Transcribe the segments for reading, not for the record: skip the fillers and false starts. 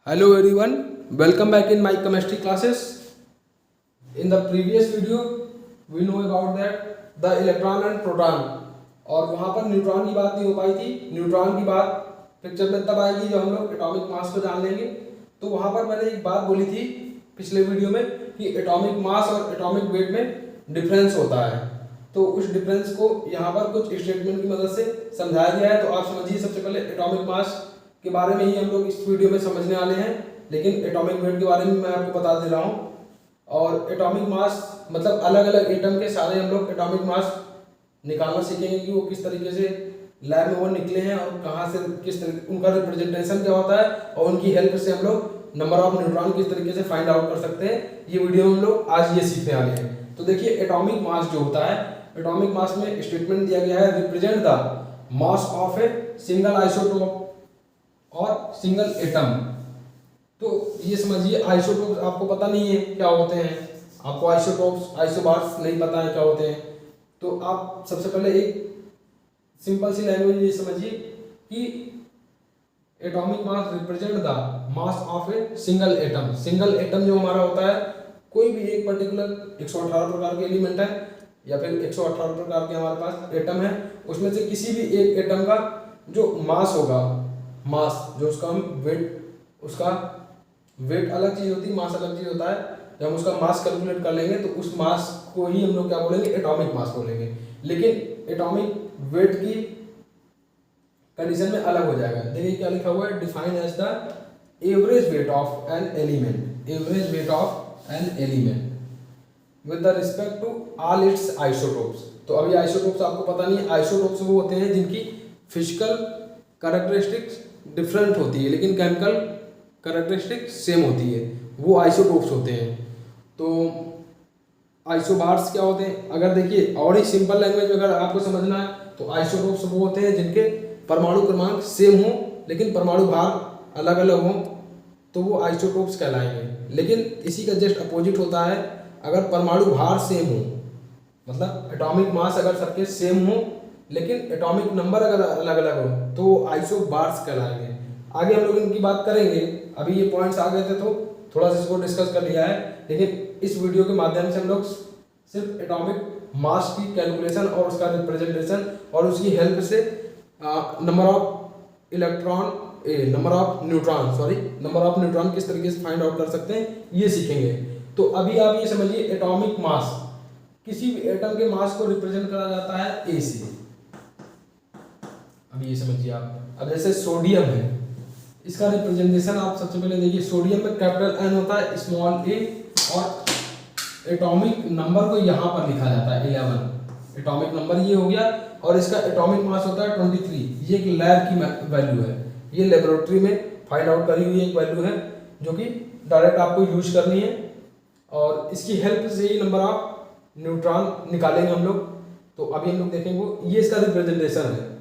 Hello everyone, welcome back in my chemistry classes. In the previous video, we know about that the electron and proton और वहाँ पर neutron की बात नहीं हो पाई थी। न्यूट्रॉन की बात पिक्चर में तब आएगी जब हम लोग एटॉमिक मास को जान लेंगे। तो वहाँ पर मैंने एक बात बोली थी पिछले वीडियो में कि एटॉमिक मास और एटॉमिक वेट में डिफरेंस होता है। तो उस डिफरेंस को यहाँ पर कुछ स्टेटमेंट की मदद से समझाया गया है। तो आप समझिए, सबसे पहले एटॉमिक मास के बारे में ही हम लोग इस वीडियो में समझने वाले हैं, लेकिन एटॉमिक वेट के बारे में मैं आपको बता दे रहा हूँ। और एटॉमिक मास मतलब अलग अलग एटम के सारे हम लोग एटॉमिक मास निकालना सीखेंगे कि वो किस तरीके से लैब में वो निकले हैं और कहाँ से किस तरीके उनका रिप्रेजेंटेशन क्या होता है और उनकी हेल्प से हम लोग नंबर ऑफ न्यूट्रॉन किस तरीके से फाइंड आउट कर सकते हैं। ये वीडियो में हम लोग आज ये सीखने वाले हैं। तो देखिए, एटॉमिक मास जो होता है, एटॉमिक मास में स्टेटमेंट दिया गया है represent the mass of a single isotope और सिंगल एटम। तो ये समझिए, आइसोटोप्स आपको पता नहीं है क्या होते हैं, आपको आइसोटोप्स आइसोबार्स नहीं पता है क्या होते हैं। तो आप सबसे पहले एक सिंपल सी लैंग्वेज ये समझिए कि atomic mass represent the mass of a single atom. Single atom जो हमारा होता है, कोई भी एक पर्टिकुलर 118 प्रकार के एलिमेंट है या फिर 118 प्रकार के हमारे पास एटम है, उसमें से किसी भी एक एटम का जो मास होगा, मास जो उसका हम वेट, उसका वेट अलग चीज होती है, मास अलग चीज होता है। जब हम उसका मास कैलकुलेट कर लेंगे तो उस मास को ही हम लोग क्या बोलेंगे, एटॉमिक मास बोलेंगे। लेकिन एटॉमिक वेट की कंडीशन में अलग हो जाएगा। देखिए क्या लिखा हुआ है, define as the average weight of an element, average weight of an element with the respect to all its isotopes. तो अभी आइसोटोप्स आपको पता नहीं है, आइसोटोप्स वो होते हैं जिनकी फिजिकल कैरेक्टरिस्टिक्स डिफरेंट होती है लेकिन केमिकल कैरेक्टरिस्टिक्स सेम होती है, वो आइसोटोप्स होते हैं। तो आइसोबार्स क्या होते हैं, अगर देखिए और ही सिंपल लैंग्वेज में अगर आपको समझना है तो आइसोटोप्स वो होते हैं जिनके परमाणु क्रमांक सेम हो लेकिन परमाणु भार अलग अलग हो, तो वो आइसोटोप्स कहलाएंगे। लेकिन इसी का जस्ट अपोजिट होता है, अगर परमाणु भार सेम हो, मतलब एटॉमिक मास अगर सबके सेम हो लेकिन एटॉमिक नंबर अगर अलग अलग हो, तो वो आइसोबार्स कहलाएंगे। आगे हम लोग इनकी बात करेंगे। अभी ये पॉइंट्स आ गए थे तो थोड़ा सा इसको डिस्कस कर लिया है, लेकिन इस वीडियो के माध्यम से हम लोग सिर्फ एटॉमिक मास की कैलकुलेशन और उसका रिप्रेजेंटेशन और उसकी हेल्प से number of electron number of neutron किस तरीके से फाइंड आउट कर सकते हैं, ये सीखेंगे। तो अभी आप ये समझिए, एटॉमिक मास, किसी भी एटम के मास को रिप्रेजेंट करा जाता है ए से। अभी ये समझिए आप, अब जैसे सोडियम है, इसका रिप्रेजेंटेशन आप सबसे पहले देखिए, सोडियम में कैपिटल एन होता है, स्मॉल ए, और एटॉमिक नंबर को यहाँ पर लिखा जाता है 11, एटॉमिक नंबर ये हो गया, और इसका एटॉमिक मास होता है 23। ये एक लैब की वैल्यू है, ये लेबोरेटरी में फाइंड आउट करी हुई एक वैल्यू है जो कि डायरेक्ट आपको यूज करनी है, और इसकी हेल्प से ही नंबर ऑफ न्यूट्रॉन निकालेंगे हम लोग। तो अभी हम लोग देखेंगे, ये इसका रिप्रेजेंटेशन है।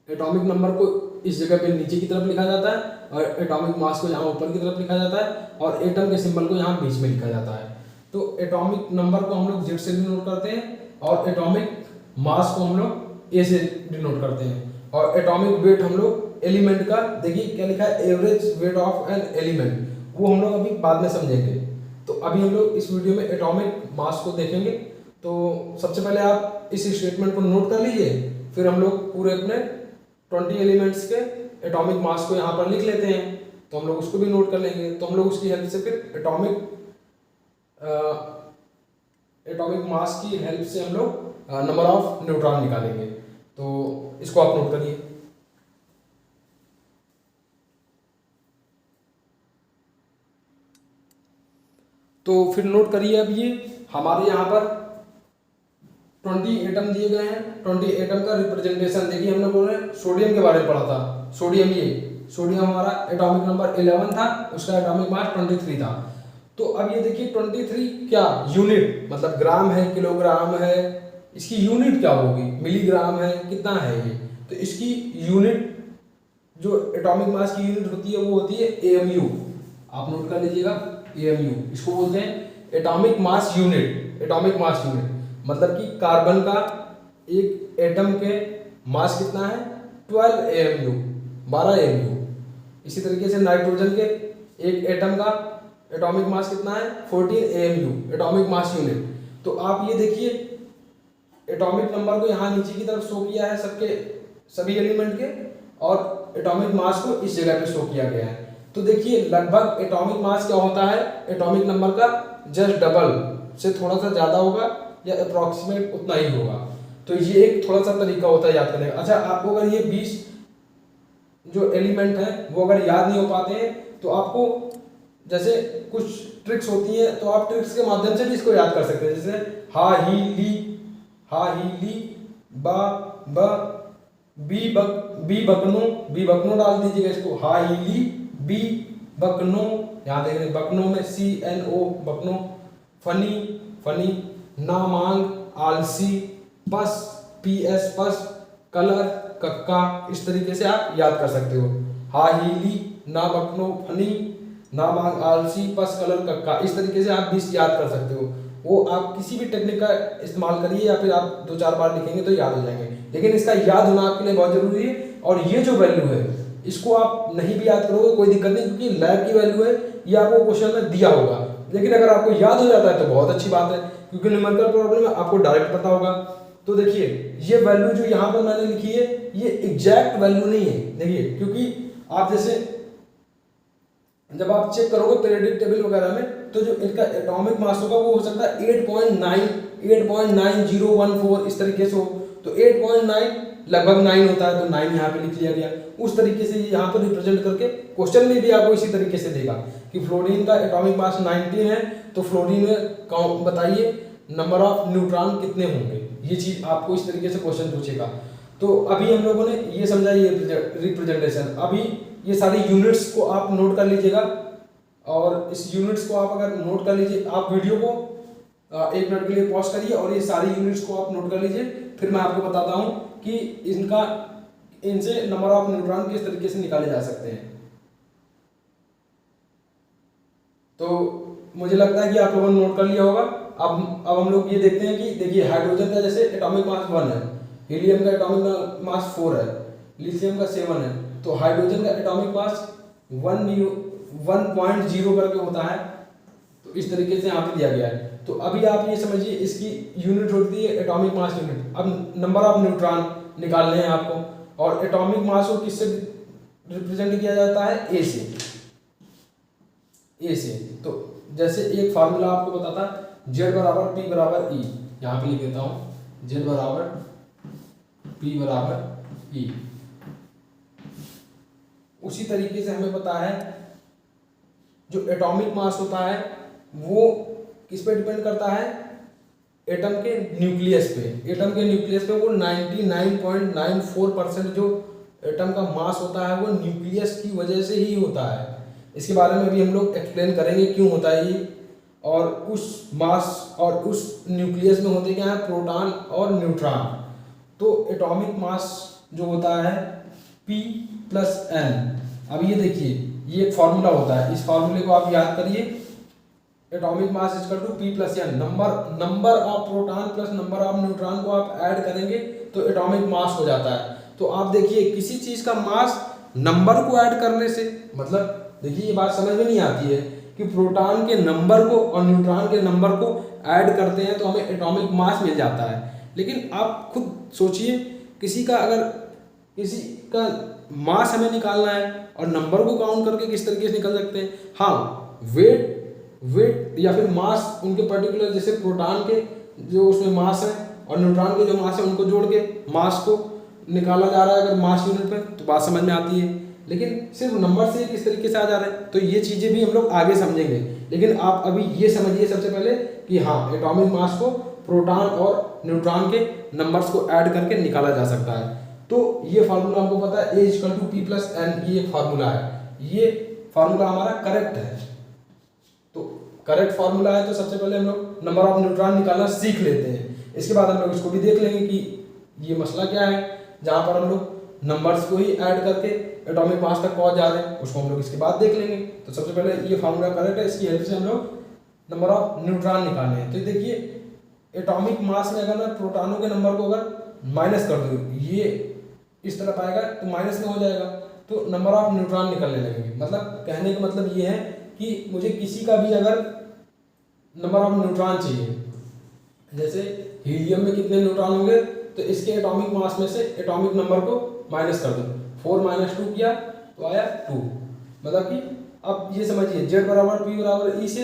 एटॉमिक नंबर को इस जगह पे नीचे की तरफ लिखा जाता है और एटॉमिक मास को यहाँ ऊपर की तरफ लिखा जाता है और एटम के सिंबल को यहाँ बीच में लिखा जाता है। तो एटॉमिक नंबर को हम लोग जेड से डिनोट करते हैं और एटॉमिक मास को हम लोग ए से डिनोट करते हैं, और एटॉमिक वेट हम लोग एलिमेंट का, देखिए क्या लिखा है, average weight of an element, वो हम लोग अभी बाद में समझेंगे। तो अभी हम लोग इस वीडियो में एटॉमिक मास को देखेंगे। तो सबसे पहले आप इस स्टेटमेंट को नोट कर लीजिए, फिर हम लोग पूरे अपने 20 एलिमेंट्स के एटॉमिक मास को यहाँ पर लिख लेते हैं। तो हम लोग उसको भी नोट कर लेंगे। तो हम लोग उसकी हेल्प से फिर एटॉमिक मास की हेल्प से हम लोग नंबर ऑफ न्यूट्रॉन निकालेंगे। तो इसको आप नोट करिए। तो फिर नोट करिए, अब ये हमारे यहाँ पर 20 एटम दिए गए हैं। 20 एटम का रिप्रेजेंटेशन देखिए, हमने बोले सोडियम के बारे में पढ़ा था। सोडियम, ये सोडियम हमारा एटॉमिक नंबर 11 था, उसका एटॉमिक मास 23 था। तो अब ये देखिए 23 क्या यूनिट, मतलब ग्राम है, किलोग्राम है, इसकी यूनिट क्या होगी, मिलीग्राम है, कितना है ये। तो इसकी यूनिट, जो एटॉमिक मास की यूनिट होती है वो होती है एएमयू। आप नोट कर लीजिएगा, एएमयू इसको बोलते हैं atomic mass unit. Atomic mass unit मतलब कि कार्बन का एक एटम के मास कितना है, 12 AMU, 12 AMU। इसी तरीके से नाइट्रोजन के एक एटम का एटॉमिक मास कितना है 14 AMU एटॉमिक मास यूनिट। तो आप ये देखिए एटॉमिक नंबर को यहाँ नीचे की तरफ शो किया है सबके सभी एलिमेंट के, और एटॉमिक मास को इस जगह पे शो किया गया है। तो देखिए लगभग एटॉमिक मास क्या होता है एटॉमिक नंबर का जस्ट डबल से थोड़ा सा ज़्यादा होगा या अप्रॉक्सीमेट उतना ही होगा। तो ये एक थोड़ा सा तरीका होता है याद करने का। अच्छा, आपको अगर ये 20 जो एलिमेंट हैं वो अगर याद नहीं हो पाते हैं तो आपको जैसे कुछ ट्रिक्स होती हैं, तो आप ट्रिक्स के माध्यम से भी इसको याद कर सकते हैं। जैसे हा ही ली बा ब बी बकनो डाल दीजिएगा इसको, हा ही ली बी बकनो, यहाँ देख रहे बकनो में CNO बकनो, फनी नामांग आलसी, पस PS पस, कलर कक्का। इस तरीके से आप याद कर सकते हो। हा ही ली ना बकनो फनी नामांग आलसी पस कलर कक्का, इस तरीके से आप 20 याद कर सकते हो। वो आप किसी भी टेक्निक का इस्तेमाल करिए या फिर आप 2-4 बार लिखेंगे तो याद हो जाएंगे, लेकिन इसका याद होना आपके लिए बहुत जरूरी है। और ये जो वैल्यू है इसको आप नहीं भी याद करोगे कोई दिक्कत नहीं, क्योंकि लैब की वैल्यू है, ये आपको क्वेश्चन में दिया होगा। लेकिन अगर आपको याद हो जाता है तो बहुत अच्छी बात है, क्योंकि न्यूमेरिकल प्रॉब्लम में आपको डायरेक्ट पता होगा। तो देखिए ये वैल्यू जो यहाँ पर मैंने लिखी है ये एग्जैक्ट वैल्यू नहीं है, देखिए, क्योंकि आप जैसे जब आप चेक करोगे पीरियोडिक टेबल वगैरह में तो जो इनका एटॉमिक मास होगा वो हो सकता है 8.9014 इस तरीके से हो। तो 8.9 लगभग 9 होता है, तो 9 यहाँ पे लिख लिया गया। उस तरीके से यहाँ पर रिप्रेजेंट करके क्वेश्चन में भी आपको इसी तरीके से देगा कि फ्लोरीन का एटॉमिक मास 19 है, तो फ्लोरीन में बताइए नंबर ऑफ न्यूट्रॉन कितने होंगे। ये चीज आपको इस तरीके से क्वेश्चन पूछेगा। तो अभी हम लोगों ने ये समझा ये रिप्रेजेंटेशन। अभी ये सारी यूनिट्स को आप नोट कर लीजिएगा, और इस यूनिट्स को आप अगर नोट कर लीजिए, आप वीडियो को 1 मिनट के लिए पॉज करिए और ये सारी यूनिट्स को आप नोट कर लीजिए। फिर मैं आपको बताता हूँ कि इनसे नंबर ऑफ न्यूट्रॉन किस तरीके से निकाले जा सकते हैं। तो मुझे लगता है कि आप लोगों ने नोट कर लिया होगा। अब हम लोग ये देखते हैं कि देखिए हाइड्रोजन का जैसे एटॉमिक मास 1 है, हीलियम का एटॉमिक मास 4 है, लिथियम का 7 है, तो हाइड्रोजन का एटॉमिक मास 1.0 करके होता है। तो इस तरीके से यहाँ पे दिया गया है। तो अभी आप ये समझिए इसकी यूनिट होती है एटॉमिक मास यूनिट। अब नंबर ऑफ न्यूट्रॉन निकालने हैं आपको, और एटॉमिक मास को किससे रिप्रेजेंट किया जाता है ए से। तो जैसे एक फार्मूला आपको बताता Z बराबर P बराबर E, यहाँ पे लिख देता हूँ Z बराबर P बराबर E। उसी तरीके से हमें पता है जो एटॉमिक मास होता है वो किस पे डिपेंड करता है, एटम के न्यूक्लियस पे। एटम के न्यूक्लियस पे वो 99.94% जो एटम का मास होता है वो न्यूक्लियस की वजह से ही होता है। इसके बारे में भी हम लोग एक्सप्लेन करेंगे क्यों होता है ये। और उस मास और उस न्यूक्लियस में होते क्या है, प्रोटॉन और न्यूट्रॉन। तो एटॉमिक मास जो होता है P + N। अब ये देखिए ये एक फार्मूला होता है, इस फार्मूले को आप याद करिए। Atomic mass = P + N। Number of proton plus number of neutron को आप ऐड करेंगे तो एटॉमिक मास हो जाता है। तो आप देखिए किसी चीज का मास नंबर को ऐड करने से, मतलब देखिए ये बात समझ में नहीं आती है कि प्रोटॉन के नंबर को और न्यूट्रॉन के नंबर को ऐड करते हैं तो हमें एटॉमिक मास मिल जाता है। लेकिन आप खुद सोचिए किसी का मास हमें निकालना है और नंबर को काउंट करके किस तरीके से निकल सकते हैं। हाँ, वेट या फिर मास उनके पर्टिकुलर, जैसे प्रोटॉन के जो उसमें मास है और न्यूट्रॉन के जो मास है उनको जोड़ के मास को निकाला जा रहा है अगर मास यूनिट पे, तो बात समझ में आती है। लेकिन सिर्फ नंबर से किस तरीके से आ जा रहे हैं, तो ये चीज़ें भी हम लोग आगे समझेंगे। लेकिन आप अभी ये समझिए सबसे पहले कि हाँ, एटॉमिक मास को प्रोटॉन और न्यूट्रॉन के नंबर्स को ऐड करके निकाला जा सकता है। तो ये फार्मूला हमको पता है A = P + N, ये फार्मूला है। ये फार्मूला हमारा करेक्ट है। तो करेक्ट फार्मूला है तो सबसे पहले हम लोग नंबर ऑफ न्यूट्रॉन निकालना सीख लेते हैं। इसके बाद हम लोग इसको भी देख लेंगे कि ये मसला क्या है जहाँ पर हम लोग नंबर्स को ही ऐड करके एटॉमिक मास तक पहुँच जा रहे हैं, उसको हम लोग इसके बाद देख लेंगे। तो सबसे पहले ये फार्मूला करेक्ट है, इसकी हेल्प से हम लोग नंबर ऑफ न्यूट्रॉन निकालने हैं। तो देखिए एटॉमिक मास में अगर मैं प्रोटॉनों के नंबर को अगर माइनस कर दूँ, ये इस तरफ आएगा तो माइनस में हो जाएगा। तो नंबर ऑफ न्यूट्रॉन निकलने लगेंगे। मतलब कहने का मतलब ये है कि मुझे किसी का भी अगर नंबर ऑफ न्यूट्रॉन चाहिए, जैसे हीलियम में कितने न्यूट्रॉन होंगे, तो इसके एटॉमिक मास में से एटॉमिक नंबर को माइनस कर दो, 4 - 2 किया तो आया 2। मतलब कि अब ये समझिए Z बराबर P बराबर E से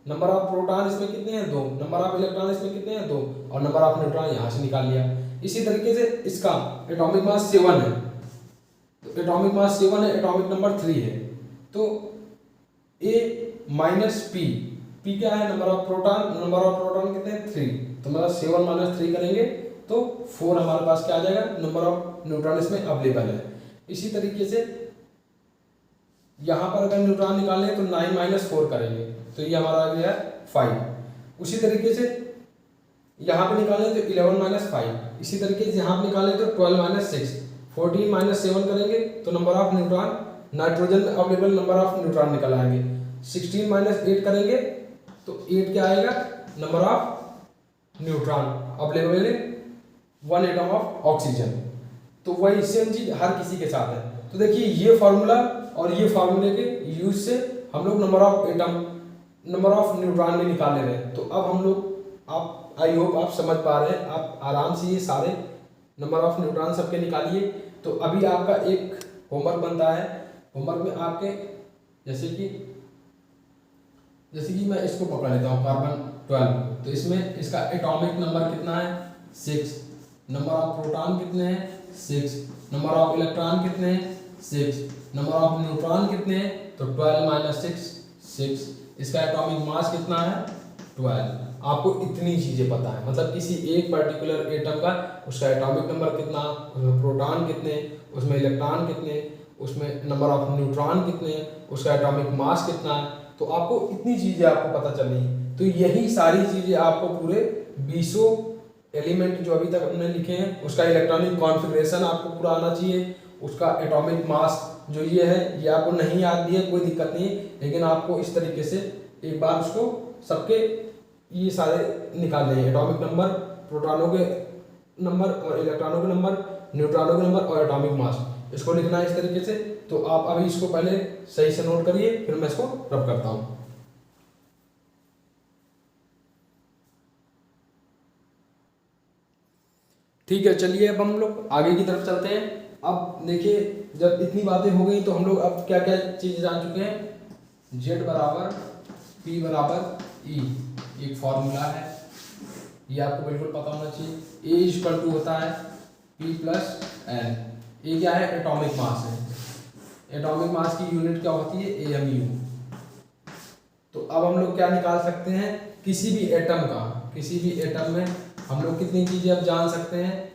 नंबर ऑफ प्रोटॉन इसमें कितने हैं 2, नंबर ऑफ इलेक्ट्रॉन इसमें कितने हैं 2, और नंबर ऑफ न्यूट्रॉन यहाँ से निकाल लिया। इसी तरीके से इसका एटॉमिक मास 7 है, तो एटॉमिक मास 7 है, एटॉमिक नंबर 3 है, तो A माइनस P क्या है, नंबर ऑफ प्रोटॉन कितने हैं 3, तो मतलब 7 - 3 करेंगे तो 4 हमारे पास क्या आ जाएगा, नंबर ऑफ न्यूट्रॉन इसमें अवेलेबल है। इसी तरीके से यहाँ पर अगर न्यूट्रॉन निकालें तो 9 - 4 करेंगे तो ये हमारा आ गया 5। उसी तरीके से यहाँ पे निकालें तो 11 - 5। इसी तरीके से यहाँ पे निकालें तो 12 - 6, 14 - 7 करेंगे तो नंबर ऑफ न्यूट्रॉन नाइट्रोजन में अवेलेबल नंबर ऑफ न्यूट्रॉन निकल आएंगे। 16 - 8 करेंगे तो 8 क्या आएगा, number of neutron available in 1 atom of oxygen. तो वही सेम चीज हर किसी के साथ है। तो देखिए ये फार्मूला और ये फार्मूले के यूज से हम लोग number of atom, number of neutron भी निकाल ले रहे हैं। तो अब हम लोग, आप आई होप आप समझ पा रहे हैं, आप आराम से ये सारे नंबर ऑफ न्यूट्रॉन सबके निकालिए। तो अभी आपका एक होमवर्क बनता है, होमवर्क में आपके जैसे कि मैं इसको पकड़ लेता हूँ कार्बन 12, तो इसमें इसका एटॉमिक नंबर कितना है 6, नंबर ऑफ प्रोटॉन कितने हैं 6, नंबर ऑफ इलेक्ट्रॉन कितने हैं 6, नंबर ऑफ न्यूट्रॉन कितने हैं तो 12 - 6 6, इसका एटॉमिक मास कितना है 12। आपको इतनी चीज़ें पता है, मतलब किसी एक पर्टिकुलर एटम का उसका एटॉमिक नंबर कितना, उसमें प्रोटॉन कितने, उसमें इलेक्ट्रॉन कितने, उसमें नंबर ऑफ न्यूट्रॉन कितने, उसका एटॉमिक मास कितना है, तो आपको इतनी चीज़ें आपको पता चल रही। तो यही सारी चीज़ें आपको पूरे 20 एलिमेंट जो अभी तक हमने लिखे हैं उसका इलेक्ट्रॉनिक कॉन्फ़िगरेशन आपको पूरा आना चाहिए, उसका एटॉमिक मास जो ये है ये आपको नहीं याद भी है कोई दिक्कत नहीं, लेकिन आपको इस तरीके से एक बार उसको सबके ये सारे निकालने हैं, एटॉमिक नंबर, प्रोटॉनों के नंबर और इलेक्ट्रॉनों के नंबर, न्यूट्रॉनों के नंबर और एटॉमिक मास, इसको लिखना है इस तरीके से। तो आप अभी इसको पहले सही से नोट करिए, फिर मैं इसको रब करता हूँ। ठीक है, चलिए अब हम लोग आगे की तरफ चलते हैं। अब देखिए जब इतनी बातें हो गई तो हम लोग अब क्या क्या चीज़ें जान चुके हैं। Z बराबर P बराबर E एक फॉर्मूला है, ये आपको बिल्कुल पता होना चाहिए। A इक्वल टू होता है P प्लस N। ये क्या है, एटॉमिक मास है। एटॉमिक मास की यूनिट क्या होती है, AMU। तो अब हम लोग क्या निकाल सकते हैं, किसी भी एटम का, किसी भी एटम में हम लोग कितनी चीज़ें अब जान सकते हैं।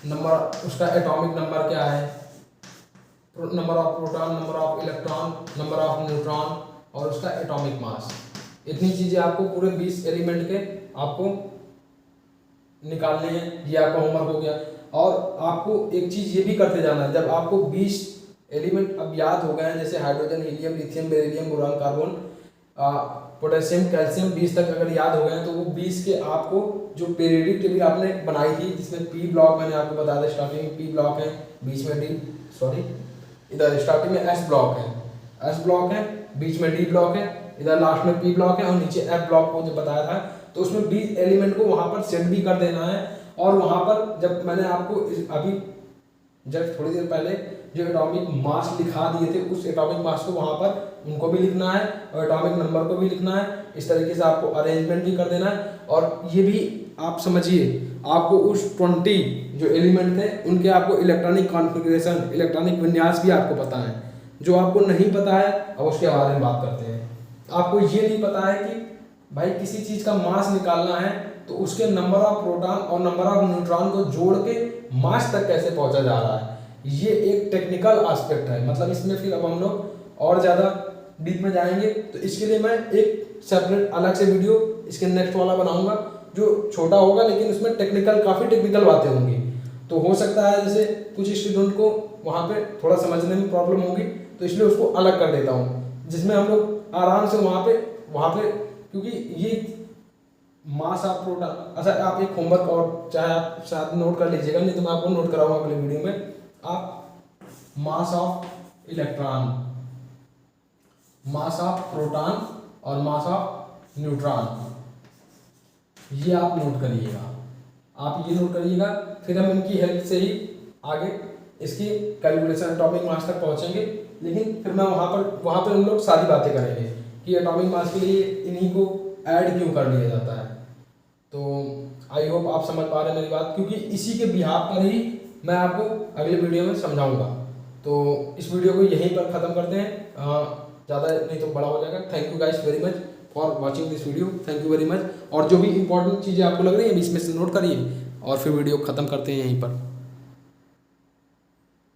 नंबर, उसका एटॉमिक नंबर क्या है, number of proton, number of electron, number of neutron और उसका एटॉमिक मास। इतनी चीज़ें आपको पूरे 20 एलिमेंट के आपको निकालने हैं। ये आपका होमवर्क हो गया। और आपको एक चीज़ ये भी करते जाना है, जब आपको 20 एलिमेंट अब याद हो गए हैं, जैसे hydrogen, helium, lithium, beryllium, boron, carbon, potassium, calcium 20 तक अगर याद हो गए हैं, तो वो 20 के आपको जो पीरियडिक टेबल आपने बनाई थी, जिसमें पी ब्लॉक मैंने आपको बताया था, स्टार्टिंग में पी ब्लॉक है, बीच में इधर स्टार्टिंग में एस ब्लॉक है, बीच में डी ब्लॉक है, इधर लास्ट में पी ब्लॉक है और नीचे एफ ब्लॉक को जो बताया था। तो उसमें 20 एलिमेंट को वहाँ पर सेट भी कर देना है। और वहाँ पर जब मैंने आपको अभी जब थोड़ी देर पहले जो एटॉमिक मास लिखा दिए थे, उस एटॉमिक मास को वहाँ पर उनको भी लिखना है और एटॉमिक नंबर को भी लिखना है। इस तरीके से आपको अरेंजमेंट भी कर देना है। और ये भी आप समझिए, आपको उस 20 जो एलिमेंट थे उनके आपको इलेक्ट्रॉनिक कॉन्फ़िगरेशन, इलेक्ट्रॉनिक विन्यास भी आपको पता है। जो आपको नहीं पता है अब उसके बारे में बात करते हैं। आपको ये नहीं पता है कि भाई किसी चीज़ का मास निकालना है तो उसके नंबर ऑफ प्रोटॉन और नंबर ऑफ न्यूट्रॉन को जोड़ के मास तक कैसे पहुंचा जा रहा है। ये एक टेक्निकल एस्पेक्ट है, मतलब इसमें फिर अब हम लोग और ज़्यादा डीप में जाएंगे। तो इसके लिए मैं एक सेपरेट अलग से वीडियो इसके नेक्स्ट वाला बनाऊंगा, जो छोटा होगा लेकिन उसमें काफ़ी टेक्निकल बातें होंगी। तो हो सकता है जैसे कुछ स्टूडेंट को वहाँ पे थोड़ा समझने में प्रॉब्लम होगी, तो इसलिए उसको अलग कर देता हूँ, जिसमें हम लोग आराम से वहाँ पे क्योंकि ये मास ऑफ प्रोटॉन, अच्छा आप एक होमवर्क और चाहे आप शायद नोट कर लीजिएगा, नहीं तो मैं आपको नोट कराऊंगा अगले वीडियो में। आप mass of electron, mass of proton और मास ऑफ न्यूट्रॉन। ये आप नोट करिएगा, आप ये नोट करिएगा। फिर हम इनकी हेल्प से ही आगे इसकी कैलकुलेशन एटॉमिक मास तक पहुंचेंगे। लेकिन फिर मैं वहाँ पर हम लोग सारी बातें करेंगे कि एटॉमिक मास के लिए इन्हीं को ऐड क्यों कर लिया जाता है। तो आई होप आप समझ पा रहे हैं मेरी बात, क्योंकि इसी के बिहाफ पर ही मैं आपको अगले वीडियो में समझाऊंगा। तो इस वीडियो को यहीं पर ख़त्म करते हैं, ज़्यादा नहीं तो बड़ा हो जाएगा। Thank you guys very much for watching this video, thank you very much. और जो भी इंपॉर्टेंट चीज़ें आपको लग रही हैं इसमें से नोट करिए और फिर वीडियो ख़त्म करते हैं यहीं पर।